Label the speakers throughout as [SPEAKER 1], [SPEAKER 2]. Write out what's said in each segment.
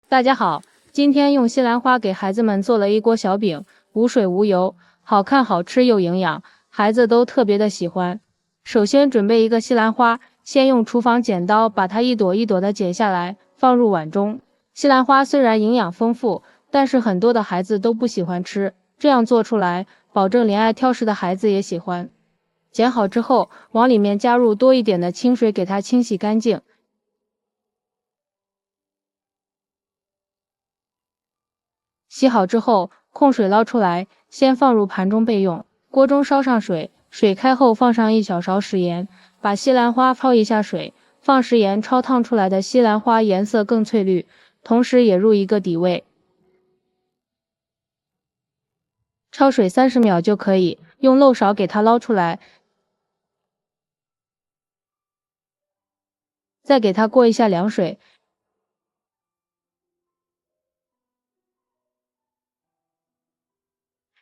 [SPEAKER 1] 大家好，今天用西兰花给孩子们做了一锅小饼，无水无油，好看好吃又营养，孩子都特别的喜欢。首先准备一个西兰花，先用厨房剪刀把它一朵一朵的剪下来，放入碗中。西兰花虽然营养丰富，但是很多的孩子都不喜欢吃，这样做出来，保证连爱挑食的孩子也喜欢。剪好之后，往里面加入多一点的清水，给它清洗干净。洗好之后，控水捞出来，先放入盘中备用。锅中烧上水，水开后放上1小勺食盐，把西兰花焯一下水，放食盐焯烫出来的西兰花颜色更翠绿，同时也入一个底味。焯水30秒就可以，用漏勺给它捞出来，再给它过一下凉水。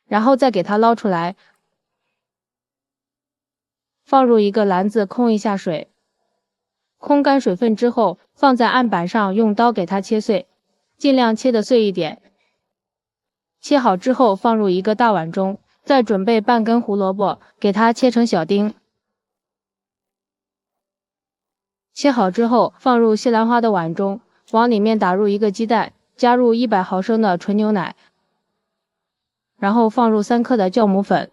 [SPEAKER 1] 然后再给它捞出来，放入一个篮子空一下水，空干水分之后，放在案板上用刀给它切碎，尽量切得碎一点。切好之后放入一个大碗中，再准备半根胡萝卜，给它切成小丁。切好之后放入西兰花的碗中，往里面打入一个鸡蛋，加入100毫升的纯牛奶，然后放入3克的酵母粉，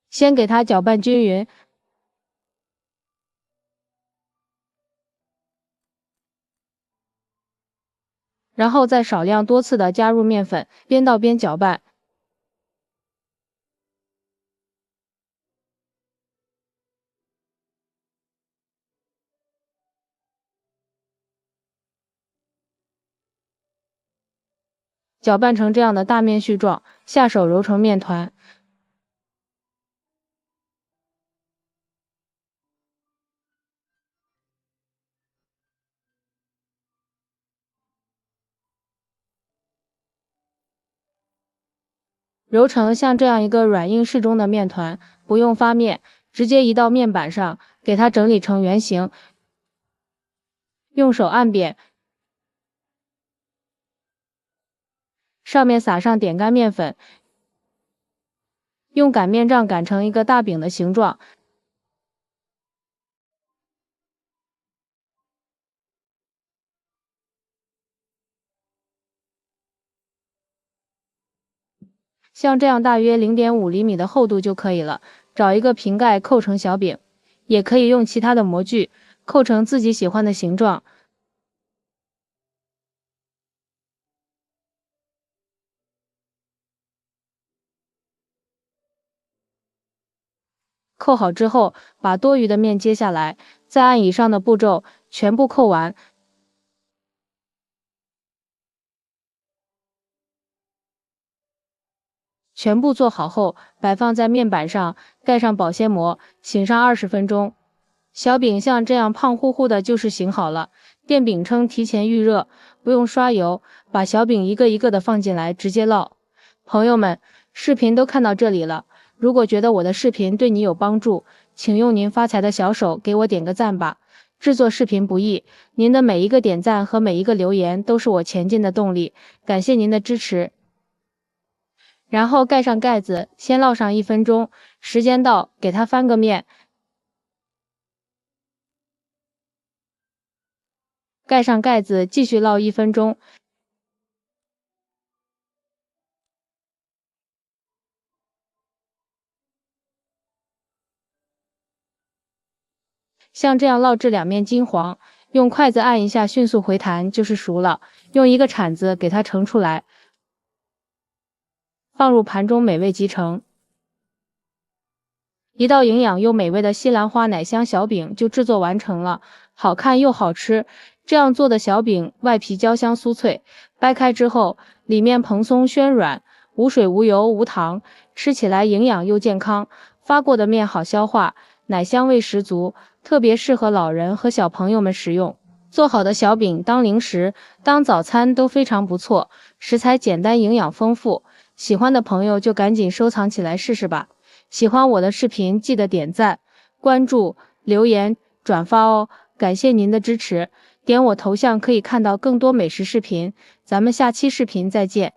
[SPEAKER 1] 先给它搅拌均匀，然后再少量多次的加入面粉，边倒边搅拌。搅拌成这样的大面絮状，下手揉成面团。揉成像这样一个软硬适中的面团，不用发面，直接移到面板上，给它整理成圆形，用手按扁，上面撒上点干面粉，用擀面杖擀成一个大饼的形状。像这样大约0.5厘米的厚度就可以了。找一个瓶盖扣成小饼，也可以用其他的模具扣成自己喜欢的形状。扣好之后，把多余的面接下来，再按以上的步骤全部扣完。全部做好后，摆放在面板上，盖上保鲜膜，醒上20分钟。小饼像这样胖乎乎的，就是醒好了。电饼铛提前预热，不用刷油，把小饼一个一个的放进来，直接烙。朋友们，视频都看到这里了，如果觉得我的视频对你有帮助，请用您发财的小手给我点个赞吧。制作视频不易，您的每一个点赞和每一个留言都是我前进的动力，感谢您的支持。然后盖上盖子，先烙上1分钟，时间到，给它翻个面，盖上盖子，继续烙1分钟。像这样烙至两面金黄，用筷子按一下，迅速回弹就是熟了。用一个铲子给它盛出来，放入盘中美味集成。一道营养又美味的西兰花奶香小饼就制作完成了，好看又好吃。这样做的小饼外皮焦香酥脆，掰开之后里面蓬松暄软，无水无油无糖，吃起来营养又健康。发过的面好消化，奶香味十足，特别适合老人和小朋友们食用。做好的小饼当零食、当早餐都非常不错，食材简单，营养丰富。喜欢的朋友就赶紧收藏起来试试吧。喜欢我的视频，记得点赞、关注、留言、转发哦，感谢您的支持。点我头像可以看到更多美食视频，咱们下期视频再见。